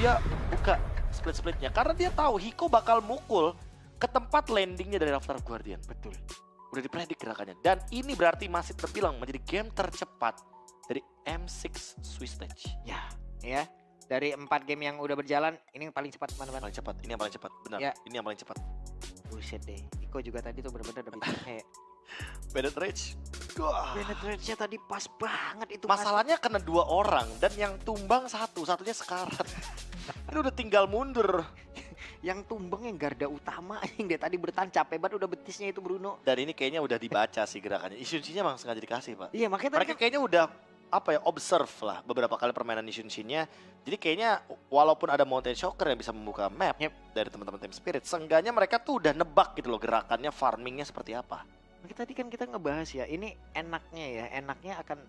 dia buka split-splitnya karena dia tahu Hiko bakal mukul ke tempat landingnya dari Raftar Guardian. Betul. Udah dipredik gerakannya. Dan ini berarti masih terbilang menjadi game tercepat dari M6 Swiss Stage. Ya. Dari 4 game yang udah berjalan, ini yang paling cepat teman-teman. Paling cepat, ini yang paling cepat. Benar, Ya. ini yang paling cepat. Buset deh. Iko juga tadi tuh bener-bener udah bikin kayak Bennett Rage. Wah. penetrate-nya tadi pas banget itu. Masalahnya kena 2 orang dan yang tumbang satunya sekarat. Ini udah tinggal mundur. Yang tumbang yang garda utama yang dia tadi bertahan capek banget udah betisnya itu Bruno. Dan ini kayaknya udah dibaca sih gerakannya. Isuncinya memang sengaja dikasih, Pak. Iya makanya tadi Mereka kayaknya udah observe lah beberapa kali permainan Isuncinya. Jadi kayaknya walaupun ada Mountain Shocker yang bisa membuka map dari teman-teman Team Spirit, seenggaknya mereka tuh udah nebak gitu loh gerakannya, farmingnya seperti apa. tadi kan kita ngebahas ya, ini enaknya akan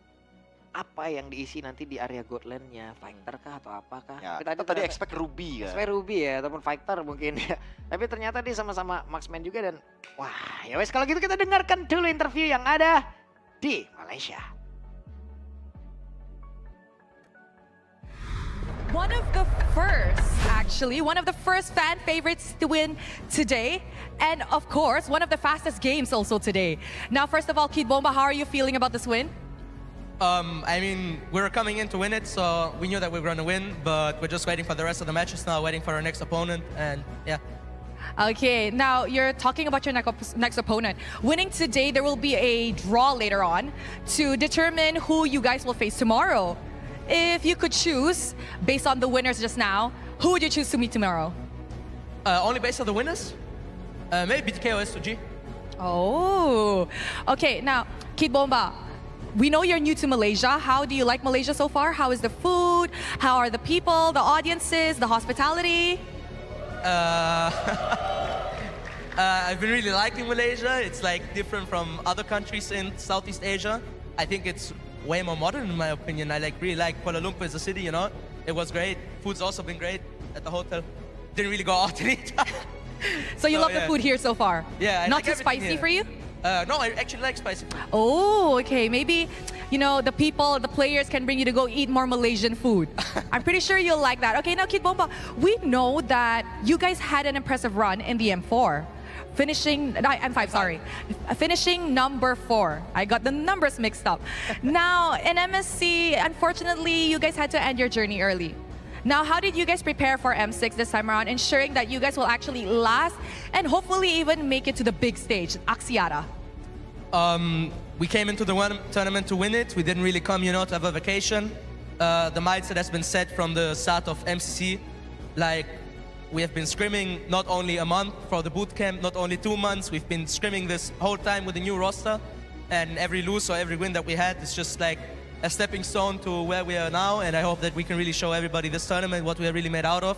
apa yang diisi nanti di area Godland-nya, fighter kah atau apakah? Ya, Tapi kita tadi ternyata- expect Ruby kan. Sampai Ruby ya, ataupun fighter mungkin ya. Tapi ternyata dia sama-sama marksman juga dan wah ya wes kalau gitu kita dengarkan dulu interview yang ada di Malaysia. One of the first fan favorites to win today. And of course, one of the fastest games also today. Now, first of all, Kid Bomba, how are you feeling about this win? I mean, we were coming in to win it, so we knew that we were going to win, but we're just waiting for the rest of the matches now, waiting for our next opponent, and yeah. Okay, now you're talking about your next opponent. Winning today, there will be a draw later on to determine who you guys will face tomorrow. If you could choose, based on the winners just now, who would you choose to meet tomorrow? Only based on the winners? Maybe KOS to G. Oh, okay. Now, Kid Bomba, we know you're new to Malaysia. How do you like Malaysia so far? How is the food? How are the people, the audiences, the hospitality? I've been really liking Malaysia. It's like different from other countries in Southeast Asia. I think it's way more modern in my opinion. I really like Kuala Lumpur as a city, you know? It was great. Food's also been great at the hotel. Didn't really go out and eat. So you So, love the yeah. food here so far? Yeah, I Not like too everything spicy here. for you? No, I actually like spicy food. Oh, okay. Maybe, you know, the people, the players can bring you to go eat more Malaysian food. I'm pretty sure you'll like that. Okay, now Kid Bomba, we know that you guys had an impressive run in the M4. Finishing, no, M5, sorry. Finishing number 4. I got the numbers mixed up. Now, in MSC, unfortunately, you guys had to end your journey early. Now, how did you guys prepare for M6 this time around, ensuring that you guys will actually last and hopefully even make it to the big stage, Axiata? We came into the tournament to win it. We didn't really come, you know, to have a vacation. The mindset has been set from the start of MCC. Like, we have been scrimming not only a month for the boot camp, not only 2 months. We've been scrimming this whole time with the new roster. And every lose or every win that we had is just like a stepping stone to where we are now. And I hope that we can really show everybody this tournament what we are really made out of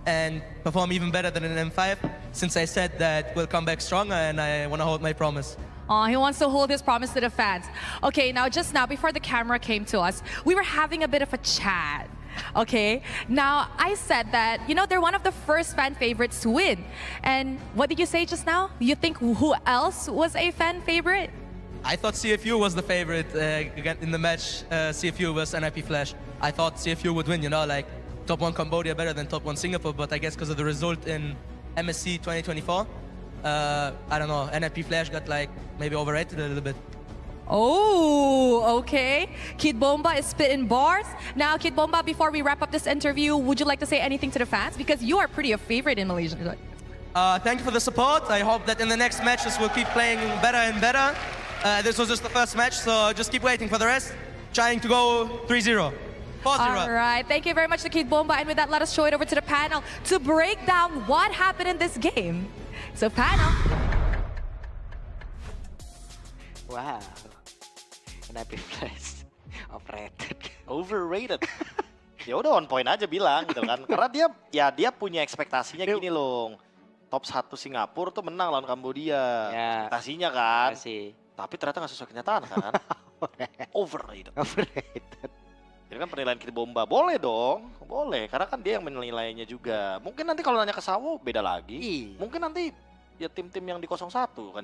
and perform even better than in M5, since I said that we'll come back stronger and I want to hold my promise. Oh, he wants to hold his promise to the fans. Okay, now just now, before the camera came to us, we were having a bit of a chat. Okay, now I said that, you know, they're one of the first fan favorites to win. And what did you say just now? You think who else was a fan favorite? I thought CFU was the favorite again in the match. CFU was NIP Flash. I thought CFU would win, you know, like top 1 Cambodia better than top 1 Singapore, but I guess because of the result in MSC 2024, I don't know, NIP Flash got like maybe overrated a little bit. Oh, okay. Kid Bomba is spitting bars. Now, Kid Bomba, before we wrap up this interview, would you like to say anything to the fans? Because you are pretty a favorite in Malaysia. Thank you for the support. I hope that in the next matches we'll keep playing better and better. This was just the first match, so just keep waiting for the rest. Trying to go 3-0. 4-0. All right, thank you very much to Kid Bomba. And with that, let us show it over to the panel to break down what happened in this game. So, panel. Wow. NIP Flash overrated. Overrated. Ya udah on point aja bilang gitu kan. Karena dia punya ekspektasinya gini loh. Top 1 Singapura tuh menang lawan Kambodia. Ya. Ekspektasinya kan. Masih Tapi ternyata nggak sesuai kenyataan kan. Overrated. overrated. Jadi kan penilaian Kid Bomba boleh dong, boleh. Karena kan dia yang menilainya juga. Mungkin nanti kalau nanya ke Sawo beda lagi. Ih. Mungkin nanti ya tim-tim yang di 01 kan.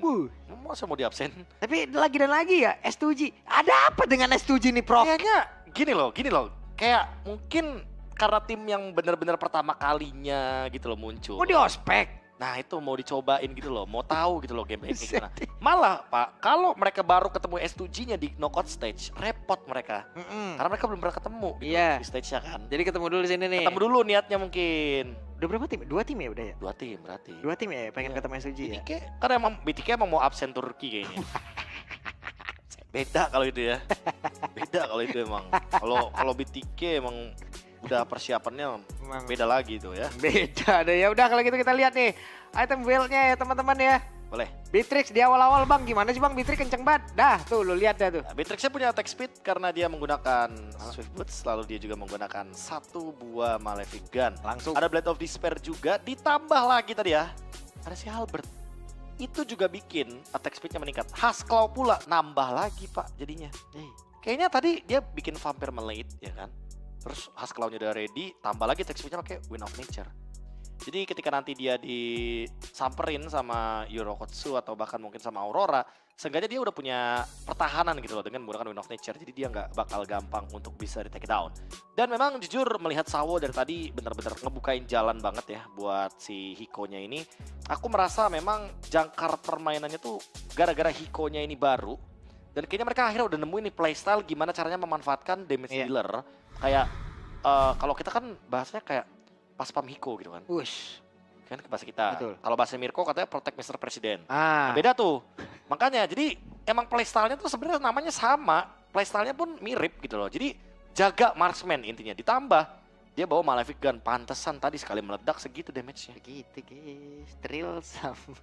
Masa mau diabsen? Tapi lagi dan lagi ya, S2G. Ada apa dengan S2G nih, Prof? Kayaknya gini loh. Kayak mungkin karena tim yang benar-benar pertama kalinya gitu loh muncul. Mau di ospek. Nah itu mau dicobain gitu loh, mau tahu gitu loh game kayak gimana. Malah Pak, kalau mereka baru ketemu S2G-nya di knockout stage, repot mereka. Karena mereka belum pernah ketemu gitu Iya. di stage-nya kan. Jadi ketemu dulu di sini nih. Ketemu dulu niatnya mungkin. Udah berapa tim? 2 tim ya udah ya? 2 tim berarti. 2 tim ya pengen Iya. ketemu SUG ya? BTK, karena emang BTK emang mau absen Turki kayaknya. Beda kalau itu ya. Beda kalau itu emang. Kalau BTK emang udah persiapannya Emang beda lagi tuh ya. beda deh. Ya udah kalau gitu kita lihat nih item build-nya ya teman-teman ya. Boleh. Beatrix di awal-awal Bang, gimana sih Bang? Beatrix kenceng banget. Dah, tuh lu lihat dah tuh. Nah, Beatrixnya punya attack speed karena dia menggunakan Swift Boots, lalu dia juga menggunakan 1 buah Malefic Gun. Langsung. Ada Blade of Despair juga, ditambah lagi tadi ya. Ada si Halbert. Itu juga bikin attack speednya meningkat. Haskell pula nambah lagi Pak jadinya. Kayaknya tadi dia bikin Vampire Malade ya kan. Terus Haskell-nya udah ready, tambah lagi attack speednya pakai Wind of Nature. Jadi ketika nanti dia disamperin sama Eurokotsu atau bahkan mungkin sama Aurora, seenggaknya dia udah punya pertahanan gitu loh dengan menggunakan Wind of Nature. Jadi dia nggak bakal gampang untuk bisa di take down. Dan memang jujur melihat Sawo dari tadi benar-benar ngebukain jalan banget ya buat si Hiko-nya ini. Aku merasa memang jangkar permainannya tuh gara-gara Hiko-nya ini baru. Dan kayaknya mereka akhirnya udah nemuin nih playstyle gimana caranya memanfaatkan damage dealer. Kayak kalau kita kan bahasanya kayak pas pam Hiko gitu kan. Wush. Kan ke bahasa kita. Betul. Kalau bahasa Mirko katanya protect Mr. President. Ah. Beda tuh. Makanya jadi emang playstyle-nya tuh sebenarnya namanya sama. Playstyle-nya pun mirip gitu loh. Jadi jaga marksman intinya. Ditambah dia bawa Malefic Gun. Pantesan tadi sekali meledak segitu damage-nya. Begitu guys. Trill sama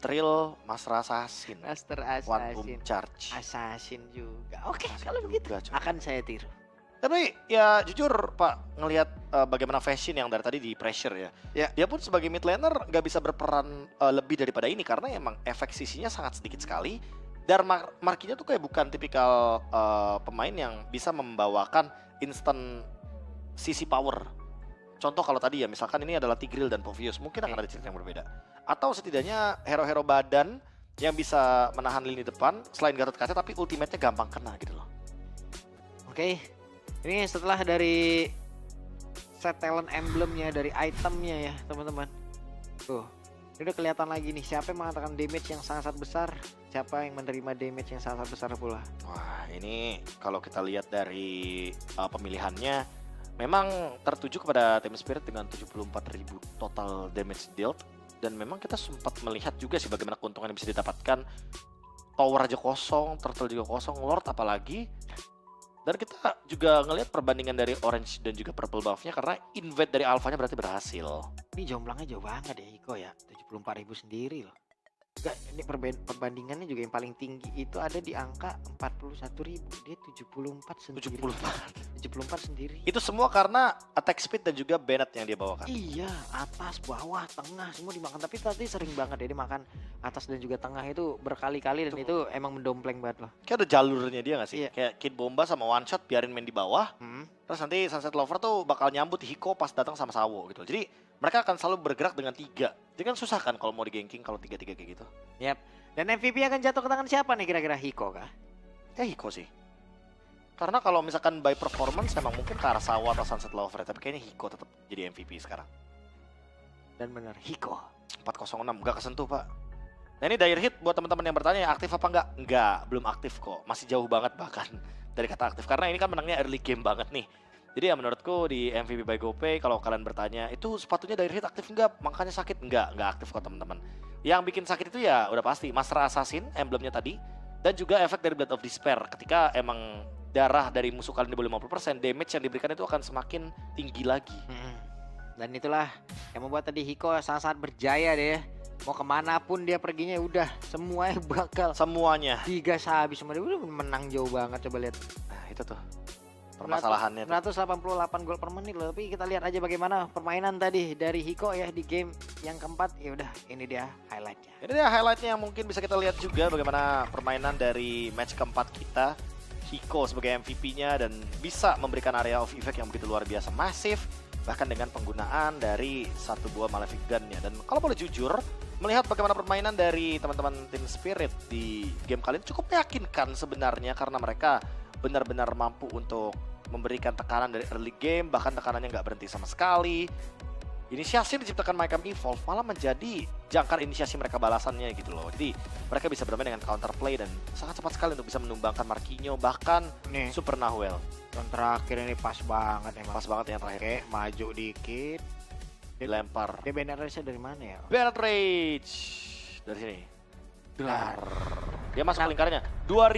Trill Master Assassin. Master One Boom Assassin. Charge. Assassin juga. Oke, Assassin kalau begitu juga, coy. akan saya tiru. Tapi ya jujur Pak, ngelihat bagaimana Fashion yang dari tadi di pressure ya. Ya. Dia pun sebagai mid laner nggak bisa berperan lebih daripada ini karena emang efek sisinya sangat sedikit sekali. Dan Markinya tuh kayak bukan tipikal pemain yang bisa membawakan instant sisi power. Contoh kalau tadi ya misalkan ini adalah Tigreal dan Povius, mungkin akan ada cerita yang berbeda. Atau setidaknya hero-hero badan yang bisa menahan lini depan selain Gatot Kaca tapi ultimate-nya gampang kena gitu loh. Oke. Ini setelah dari set talent emblemnya, dari itemnya ya teman-teman. Tuh, ini udah kelihatan lagi nih siapa yang mengatakan damage yang sangat besar, siapa yang menerima damage yang sangat besar pula. Wah ini kalau kita lihat dari pemilihannya memang tertuju kepada Team Spirit dengan 74.000 total damage dealt. Dan memang kita sempat melihat juga sih bagaimana keuntungan yang bisa didapatkan. Tower aja kosong, Turtle juga kosong, Lord apalagi. Dan kita juga ngelihat perbandingan dari Orange dan juga Purple buff-nya karena invade dari Alpha-nya berarti berhasil. Ini jomblangnya jauh banget ya Hiko ya, 74.000 sendiri loh. Enggak, ini perbandingannya juga yang paling tinggi itu ada di angka 41.000, dia 74 sendiri. 74 sendiri. Itu semua karena attack speed dan juga Bennett yang dia bawakan. Iya, atas, bawah, tengah semua dimakan. Tapi tadi sering banget ya dia makan atas dan juga tengah itu berkali-kali dan itu emang mendompleng banget loh. Kayak ada jalurnya dia gak sih? Iya. Kayak Kid Bomba sama One Shot biarin main di bawah. Terus nanti Sunset Lover tuh bakal nyambut Hiko pas datang sama Sawo gitu. Jadi mereka akan selalu bergerak dengan 3. Jadi kan susah kan kalau mau di ganking kalau 3-3 kayak gitu. Yap. Dan MVP akan jatuh ke tangan siapa nih kira-kira, Hiko kah? Ya Hiko sih. Karena kalau misalkan by performance emang mungkin ke arah Sawo atau Sunset Lover ya. Tapi kayaknya Hiko tetap jadi MVP sekarang. Dan benar, Hiko. 406 nggak kesentuh Pak. Nah ini Dire Hit buat teman-teman yang bertanya aktif apa enggak? Enggak, belum aktif kok. Masih jauh banget bahkan dari kata aktif. Karena ini kan menangnya early game banget nih. Jadi ya menurutku di MVP by GoPay kalau kalian bertanya itu sepatunya Dire Hit aktif enggak? Makanya sakit? Enggak aktif kok teman-teman. Yang bikin sakit itu ya udah pasti Master Assassin emblemnya tadi. Dan juga efek dari Blade of Despair. Ketika emang darah dari musuh kalian di bawah 50%, damage yang diberikan itu akan semakin tinggi lagi. Dan itulah yang membuat tadi Hiko sangat-sangat berjaya deh ya. Mau kemana pun dia perginya udah semuanya bakal Semuanya. 3 habis semua, dia udah menang jauh banget. Coba lihat. Nah itu tuh permasalahannya. 188 gol per menit loh. Tapi kita lihat aja bagaimana permainan tadi dari Hiko ya di game yang keempat. Ya udah, ini dia highlightnya. Ini dia highlightnya yang mungkin bisa kita lihat juga bagaimana permainan dari match keempat kita. Hiko sebagai MVP-nya dan bisa memberikan area of effect yang begitu luar biasa masif. Bahkan dengan penggunaan dari 1 buah Malefic Gun-nya. Dan kalau boleh jujur, melihat bagaimana permainan dari teman-teman Team Spirit di game kali ini cukup meyakinkan sebenarnya. Karena mereka benar-benar mampu untuk memberikan tekanan dari early game, bahkan tekanannya nggak berhenti sama sekali. Inisiasi yang diciptakan Mycam Evolve malah menjadi jangkar inisiasi mereka balasannya gitu loh. Jadi mereka bisa bermain dengan counterplay dan sangat cepat sekali untuk bisa menumbangkan Marquinhos, bahkan Nih, Super Nahuel. yang terakhir ini pas banget emang. Pas banget yang terakhir. Oke, maju dikit. Dilempar. Dia Bennett Rage dari mana ya? Bennett Rage. Dari sini. Gelar. Dia masuk lingkarannya. 2000